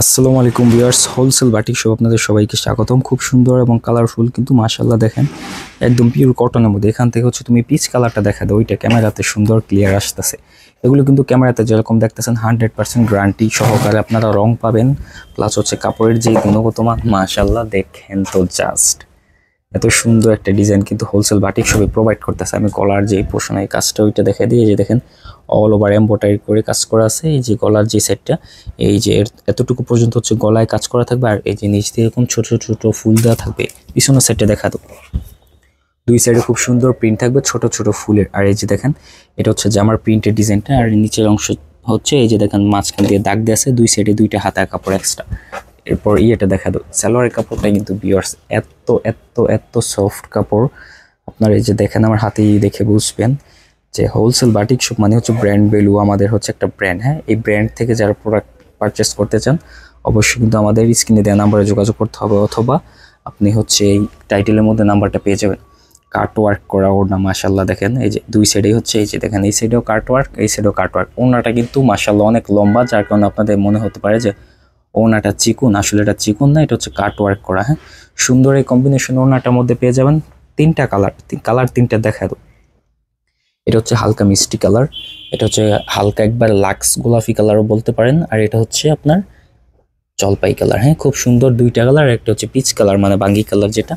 আসসালামু আলাইকুম viewers, wholesale batik shop আপনাদের সবাইকে স্বাগতম। খুব সুন্দর এবং কালারফুল কিন্তু মাশাআল্লাহ দেখেন, একদম পিওর কটনের মধ্যে। এখান থেকে হচ্ছে তুমি পিচ কালারটা দেখা দাও, ওইটা ক্যামেরাতে সুন্দর ক্লিয়ার আসতেছে। এগুলো কিন্তু ক্যামেরাতে যেরকম দেখতেছেন 100% গ্যারান্টি সহকারে আপনারা রং পাবেন, প্লাস হচ্ছে কাপড়ের যে গুণগত মান মাশাআল্লাহ দেখেন তো জাস্ট এত সুন্দর একটা ডিজাইন কিন্তু হোলসেল বাটিক শপে প্রোভাইড করতেছে। আমি গলার যে পোর্শন এই কাজটা ওইটা দেখে দিই। এই যে দেখেন অল ওভার এমব্রয়ডারি করে কাজ করা আছে। এই যে গলার যে সেটটা, এই যে এতটুকু পর্যন্ত হচ্ছে গলায় কাজ করা থাকবে, আর এই যে নিচ দিয়ে এরকম ছোট ছোট ফুল দেওয়া থাকবে। পিছনের সেটটা দেখা দাও, দুই সাইডে খুব সুন্দর প্রিন্ট থাকবে ছোট ছোট ফুলের। আর এই যে দেখেন এটা হচ্ছে জামার প্রিন্টের ডিজাইনটা, আর নিচের অংশ হচ্ছে এই যে দেখেন মাঝখান দিয়ে দাগ দিয়ে আছে, দুই সাইডে দুইটা হাতা কাপড় এক্সট্রা। এরপর ইয়েটা দেখা দাও, সালোয়ারের কাপড়টা কিন্তু ভিউয়ার্স এত এত এত সফট কাপড়। আপনার এই যে দেখেন আমার হাতেই দেখে বুঝবেন যে হোলসেল বাটিক শপ মানে হচ্ছে ব্র্যান্ড ভ্যালু। আমাদের হচ্ছে একটা ব্র্যান্ড, হ্যাঁ, এই ব্র্যান্ড থেকে যারা প্রোডাক্ট পারচেস করতে চান অবশ্যই কিন্তু আমাদের স্ক্রিনে দেওয়া নাম্বারে যোগাযোগ করতে হবে, অথবা আপনি হচ্ছে এই টাইটেলের মধ্যে নাম্বারটা পেয়ে যাবেন। কাট ওয়ার্ক করা ওড়না মাশাআল্লাহ দেখেন, এই যে দুই সাইডেই হচ্ছে, এই যে দেখেন এই সাইডেও কাট ওয়ার্ক, এই সাইডেও কাট ওয়ার্ক। ওড়নাটা কিন্তু মাশাআল্লাহ অনেক লম্বা, যার কারণে আপনাদের মনে হতে পারে যে ওড়নাটা চিকুন, আসলে এটা চিকুন না, এটা হচ্ছে কাট ওয়ার্ক করা। হ্যাঁ, সুন্দর এই কম্বিনেশন ওড়নাটার মধ্যে পেয়ে যাবেন তিনটা কালার তিনটা দেখা দাও। এটা হচ্ছে হালকা মিষ্টি কালার, এটা হচ্ছে হালকা একবার লাক্স গোলাপি কালারও বলতে পারেন, আর এটা হচ্ছে আপনার জলপাই কালার। হ্যাঁ, খুব সুন্দর দুইটা কালার। একটা হচ্ছে পিচ কালার মানে বাঙ্গি কালার। যেটা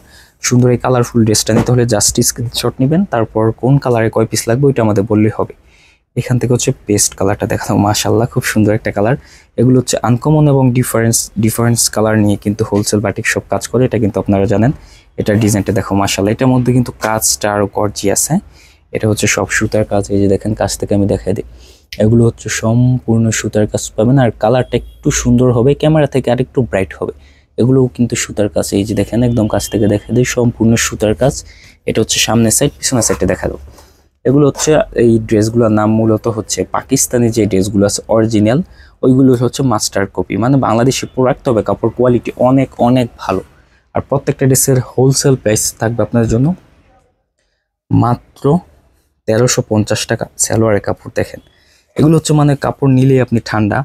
সুন্দর এই কালারফুল ড্রেসটা নিতে হলে জাস্ট স্ক্রিনশট নেবেন, তারপর কোন কালারে কয় পিস লাগবে ওইটা আমাদের বললেই হবে। এখান থেকে হচ্ছে পেস্ট কালারটা দেখা দাও, মাশাআল্লাহ খুব সুন্দর একটা কালার। এগুলো হচ্ছে আনকমন এবং ডিফারেন্স কালার নিয়ে কিন্তু হোলসেল বাটিক সব কাজ করে, এটা কিন্তু আপনারা জানেন। এটার ডিজাইনটা দেখো মাশাআল্লাহ, এটার মধ্যে কিন্তু কাজটা আরও গর্জিয়াস। হ্যাঁ, এটা হচ্ছে সব সুতার কাজ। এই যে দেখেন কাছ থেকে আমি দেখাই দিই, এগুলো হচ্ছে সম্পূর্ণ সুতার কাজ পাবেন, আর কালারটা একটু সুন্দর হবে, ক্যামেরা থেকে আর একটু ব্রাইট হবে। এগুলোও কিন্তু সুতার কাজ। এই যে দেখেন একদম কাছ থেকে দেখা দিই, সম্পূর্ণ সুতার কাজ। এটা হচ্ছে সামনের সাইড, পিছনের সাইডে দেখা দাও। এগুলো হচ্ছে এই ড্রেসগুলোর নাম মূলত হচ্ছে পাকিস্তানি যে ড্রেসগুলো আছে অরিজিনাল, ওইগুলো হচ্ছে মাস্টার কপি, মানে বাংলাদেশি প্রোডাক্ট, তবে কাপড় কোয়ালিটি অনেক অনেক ভালো। আর প্রত্যেকটা ড্রেসের হোলসেল প্রাইস থাকবে আপনার জন্য মাত্র 1350 টাকা। সালোয়ারের কাপড় দেখেন, এগুলো হচ্ছে মানে কাপড় নিলেই আপনি ঠান্ডা,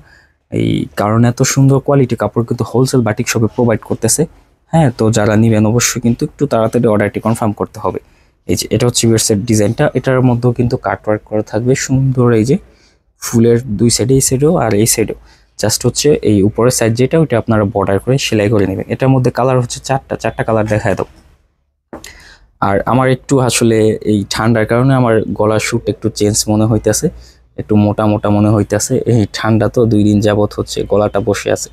এই কারণে এত সুন্দর কোয়ালিটি কাপড় কিন্তু হোলসেল বাটিক শপে প্রোভাইড করতেছে। হ্যাঁ, তো যারা নেবেন অবশ্যই কিন্তু একটু তাড়াতাড়ি অর্ডারটি কনফার্ম করতে হবে। এই যে এটা হচ্ছে বেডসের ডিজাইনটা, এটার মধ্যেও কিন্তু কাট ওয়ার্ক করা থাকবে সুন্দর। এই যে ফুলের দুই সাইডে, এই সাইডেও আর এই সাইডেও, জাস্ট হচ্ছে এই উপরের সাইড যেটা ওইটা আপনারা বর্ডার করে সেলাই করে নেবেন। এটার মধ্যে কালার হচ্ছে চারটা কালার দেখায় দাও। আর আমার একটু আসলে এই ঠান্ডার কারণে আমার গলার সুট একটু চেঞ্জ মনে হইতেছে, একটু মোটা মোটা মনে হইতেছে। এই ঠান্ডা তো 2 দিন যাবত হচ্ছে গলাটা বসে আছে,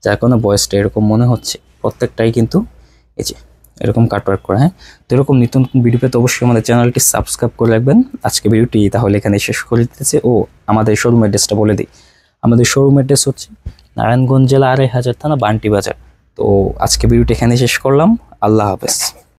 যার কারণে ভয়েসটা এরকম মনে হচ্ছে। প্রত্যেকটাই কিন্তু এই যে এরকম কাটওয়ার্ক করা। হ্যাঁ, তো এরকম নিত্য নতুন ভিডিও পেতে অবশ্যই আমাদের চ্যানেলটি সাবস্ক্রাইব করে রাখবেন। আজকে ভিডিওটি তাহলে এখানে শেষ করে দিতেছে। ও আমাদের শোরুম অ্যাড্রেসটা বলে দিই, আমাদের শোরুম অ্যাড্রেস হচ্ছে নারায়ণগঞ্জ জেলা 2500 থানা বান্টি বাজার। তো আজকে ভিডিওটি এখানে শেষ করলাম, আল্লাহ হাফেজ।